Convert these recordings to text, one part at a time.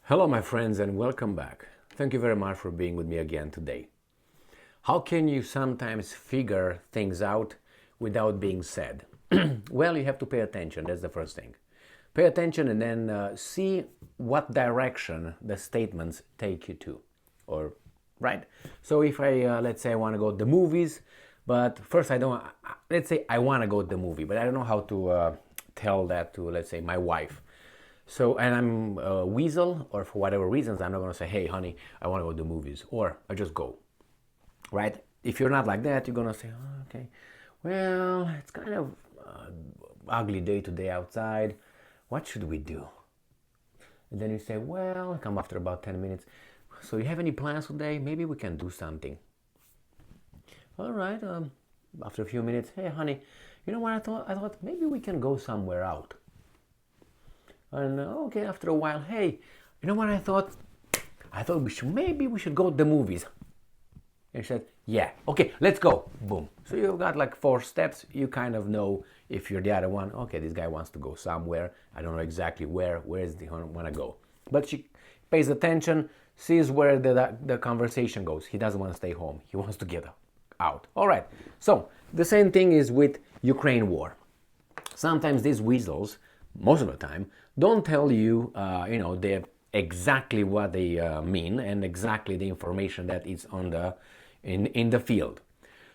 Hello, my friends, and welcome back. Thank you very much for being with me again today. How can you sometimes figure things out without being said? Well, you have to pay attention. That's the first thing. Pay attention and then see what direction the statements take you to. Or, right? So if let's say I want to go to the movies, but first I don't, let's say I want to go to the movie, but I don't know how to tell that to, let's say, my wife. So, and I'm a weasel, or for whatever reasons, I'm not going to say, hey, honey, I want to go to the movies, or I just go, right? If you're not like that, you're going to say, oh, okay, well, it's kind of ugly day today outside. What should we do? And then you say, well, come after about 10 minutes. So you have any plans today? Maybe we can do something. All right. After a few minutes, hey, honey, you know what I thought? I thought maybe we can go somewhere out. And okay, after a while, hey, you know what I thought? I thought maybe we should go to the movies. And she said, yeah, okay, let's go. Boom. So you've got like 4 steps. You kind of know if you're the other one. Okay, this guy wants to go somewhere. I don't know exactly where. Where is he want to go? But she pays attention, sees where the conversation goes. He doesn't want to stay home. He wants to get out. All right. So the same thing is with Ukraine war. Sometimes these weasels, most of the time, don't tell you, they exactly what they mean and exactly the information that is on in the field.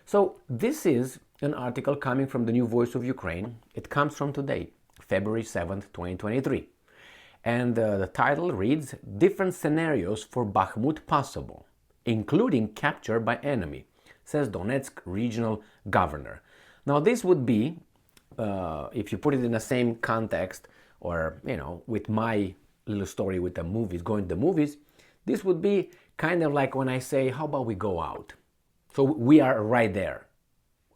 So this is an article coming from the New Voice of Ukraine. It comes from today, February 7th, 2023. And the title reads, Different Scenarios for Bakhmut Possible, including capture by enemy, says Donetsk regional governor. Now this would be, if you put it in the same context, or, with my little story with the movies, going to the movies, this would be kind of like when I say, how about we go out? So we are right there.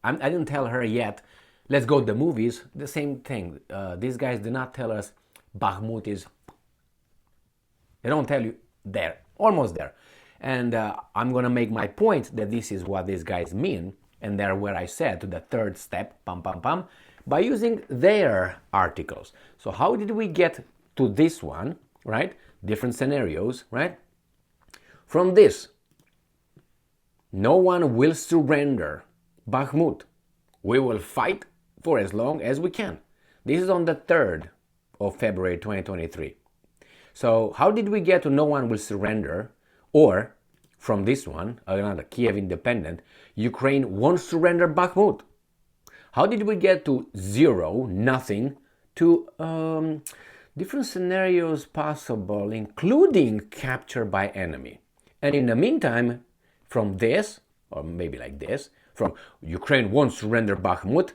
I didn't tell her yet, let's go to the movies. The same thing. These guys did not tell us Bakhmut is, they don't tell you there, almost there. And I'm going to make my point that this is what these guys mean. And there where I said to the third step, by using their articles. So how did we get to this one, right? Different scenarios, right? From this, no one will surrender Bakhmut. We will fight for as long as we can. This is on the 3rd of February 2023. So how did we get to no one will surrender? Or from this one, another Kiev Independent, Ukraine won't surrender Bakhmut. How did we get to 0, nothing, to different scenarios possible, including capture by enemy? And in the meantime, from this, or maybe like this, from Ukraine won't surrender Bakhmut,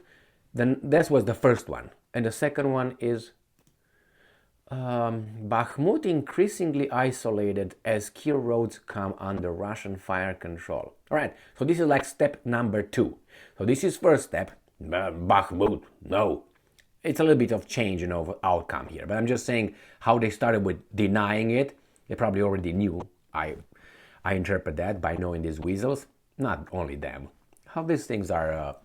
then that was the first one. And the second one is Bakhmut increasingly isolated as key roads come under Russian fire control. All right, so this is like step number 2. So this is first step. Bakhmut, no. It's a little bit of change, outcome here. But I'm just saying how they started with denying it. They probably already knew. I interpret that by knowing these weasels. Not only them. How these things are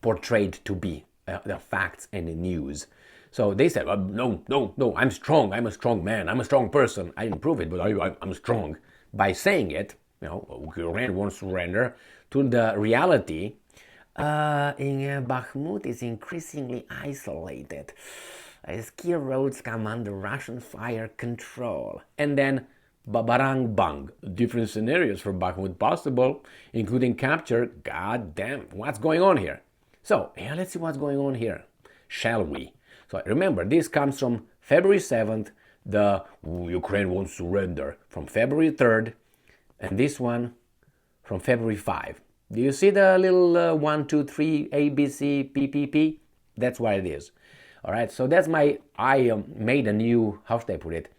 portrayed to be, the facts and the news. So they said, no, I'm strong. I'm a strong man. I'm a strong person. I didn't prove it, but I'm strong. By saying it, Ukraine won't surrender, to the reality, Bakhmut is increasingly isolated as key roads come under Russian fire control. And then, babarang bang, different scenarios for Bakhmut possible, including capture. God damn, what's going on here? So, let's see what's going on here, shall we? So remember, this comes from February 7th, the Ukraine won't surrender, from February 3rd, and this one from February 5th. Do you see the little 1, 2, 3, A, B, C, P, P, P? That's what it is. All right, so that's I made a new, how should I put it?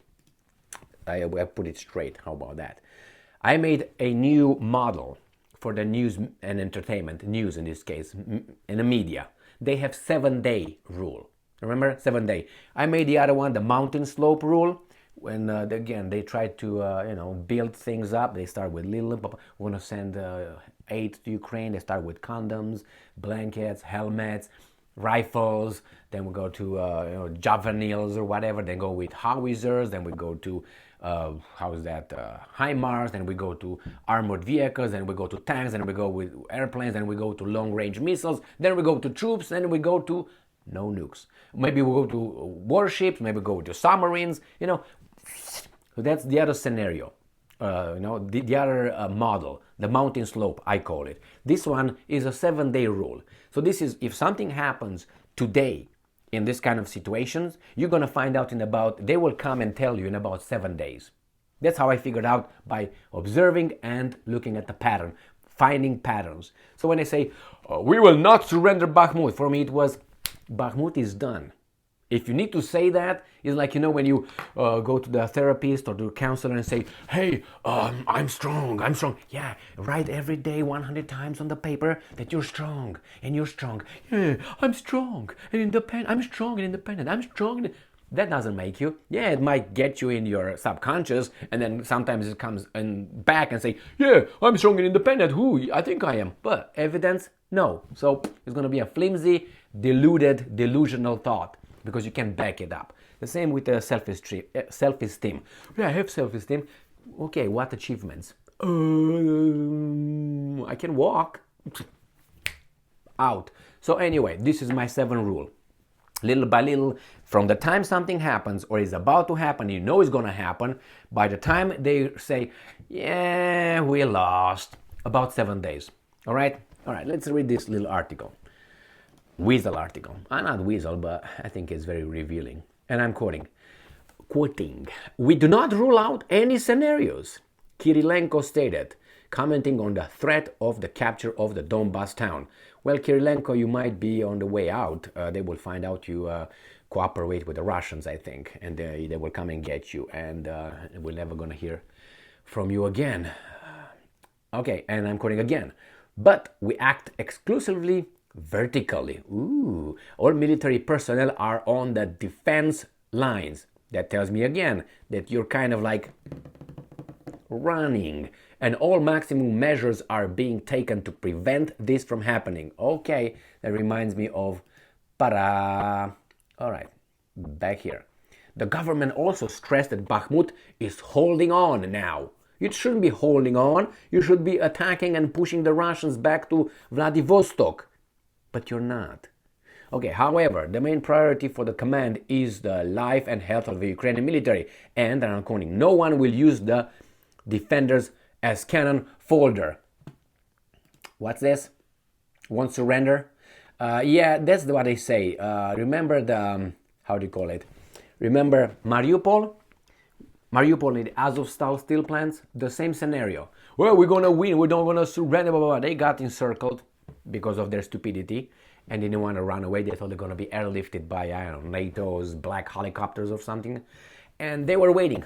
I put it straight, how about that? I made a new model for the news and entertainment, news in this case, in the media. They have 7-day rule. Remember, 7 day. I made the other one, the mountain slope rule. When again they try to build things up, they start with little. Want to send aid to Ukraine. They start with condoms, blankets, helmets, rifles, then we go to javelinals or whatever, then go with howitzers, then we go to HIMARS, then we go to armored vehicles, then we go to tanks, then we go with airplanes, then we go to long-range missiles, then we go to troops, then we go to no nukes. Maybe we go to warships, maybe go to submarines, So that's the other scenario. The other model, the mountain slope, I call it. This one is a 7-day rule. So this is, if something happens today in this kind of situations, you're going to find out they will come and tell you in about 7 days. That's how I figured out, by observing and looking at the pattern, finding patterns. So when I say, we will not surrender Bakhmut, for me it was, Bakhmut is done. If you need to say that, it's like, when you go to the therapist or to the counselor and say, hey, I'm strong. Yeah, write every day 100 times on the paper that you're strong, and you're strong. Yeah, I'm strong and independent. I'm strong and independent. I'm strong. That doesn't make you. Yeah, it might get you in your subconscious, and then sometimes it comes back and say, yeah, I'm strong and independent. Who? I think I am. But evidence? No. So it's going to be a flimsy, delusional thought, because you can back it up. The same with self-esteem. Yeah, I have self-esteem. Okay, what achievements? I can walk. Out. So anyway, this is my 7 rule. Little by little, from the time something happens or is about to happen, it's going to happen, by the time they say, yeah, we lost, about 7 days. All right, let's read this little article. Weasel article. Not Weasel, but I think it's very revealing. And I'm quoting, we do not rule out any scenarios, Kirilenko stated, commenting on the threat of the capture of the Donbas town. Well, Kirilenko, you might be on the way out. They will find out you cooperate with the Russians, I think, and they will come and get you, and we're never going to hear from you again. Okay, and I'm quoting again. But we act exclusively vertically. Ooh, all military personnel are on the defense lines. That tells me again that you're kind of like running, and all maximum measures are being taken to prevent this from happening. Okay, that reminds me of para. All right, back here. The government also stressed that Bakhmut is holding on now. It shouldn't be holding on. You should be attacking and pushing the Russians back to Vladivostok. But you're not. Okay, however, the main priority for the command is the life and health of the Ukrainian military. And I'm quoting, no one will use the defenders as cannon fodder. What's this? Won't surrender? Yeah, that's what they say. Remember the, how do you call it? Remember Mariupol? Mariupol and the Azovstal steel plants? The same scenario. Well, we're going to win. We don't want to surrender. Blah, blah, blah. They got encircled because of their stupidity, and they didn't want to run away. They thought they're going to be airlifted by, I don't know, NATO's black helicopters or something. And they were waiting.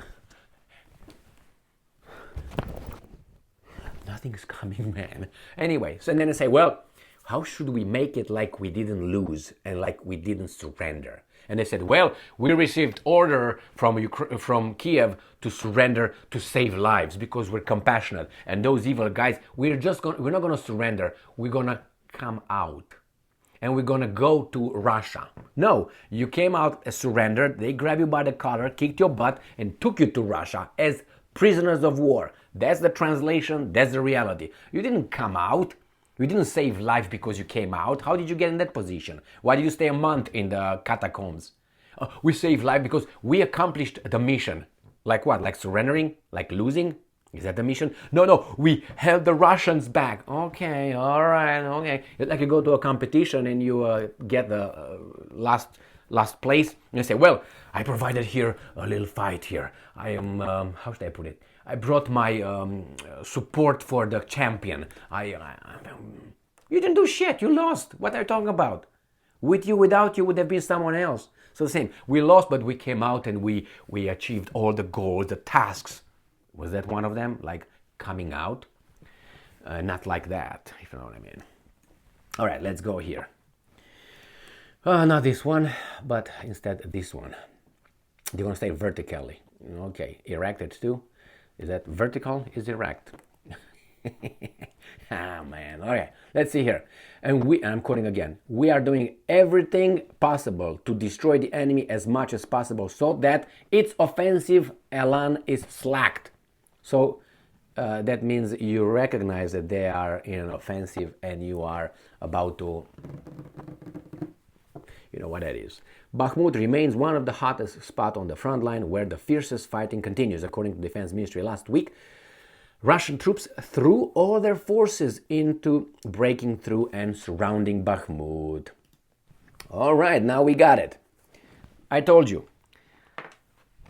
Nothing's coming, man. Anyway, so then they say, well, how should we make it like we didn't lose and like we didn't surrender? And they said, well, we received order from Kiev to surrender to save lives because we're compassionate. And those evil guys, we're not going to surrender. We're going to come out. And we're going to go to Russia. No, you came out, surrendered. They grabbed you by the collar, kicked your butt, and took you to Russia as prisoners of war. That's the translation. That's the reality. You didn't come out. You didn't save life because you came out. How did you get in that position? Why did you stay a month in the catacombs? We saved life because we accomplished the mission. Like what? Like surrendering? Like losing? Is that the mission? No, we held the Russians back. Okay, all right, okay. It's like you go to a competition and you get the last place. And you say, well, I provided here a little fight here. I am, how should I put it? I brought my support for the champion. You didn't do shit. You lost. What are you talking about? With you, without you, would have been someone else. So the same. We lost, but we came out and we achieved all the goals, the tasks. Was that one of them? Like coming out? Not like that, if you know what I mean. All right, let's go here. Not this one, but instead this one. They're going to stay vertically. Okay, erected too. Is that vertical? Is erect. Ah, man. Okay, let's see here. And I'm quoting again, we are doing everything possible to destroy the enemy as much as possible so that its offensive elan is slacked. So that means you recognize that they are in an offensive and you are about to, you know what that is. Bakhmut remains one of the hottest spots on the front line where the fiercest fighting continues, according to the Defense Ministry last week. Russian troops threw all their forces into breaking through and surrounding Bakhmut. All right, now we got it. I told you.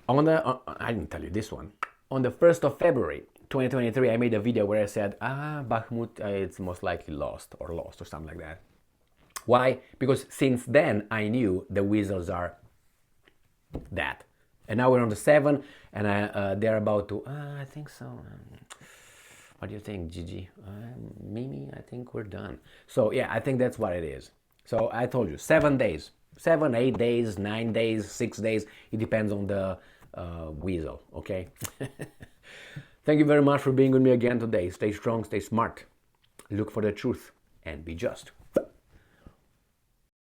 I didn't tell you this one. On the 1st of February 2023, I made a video where I said, Bakhmut, it's most likely lost or something like that. Why? Because since then I knew the whistles are that. And now we're on the 7th, and they're about to, I think so. What do you think, Gigi? Mimi, I think we're done. So yeah, I think that's what it is. So I told you, 7 days. 7, 8 days, 9 days, 6 days. It depends on the weasel, okay? Thank you very much for being with me again today. Stay strong, stay smart. Look for the truth and be just.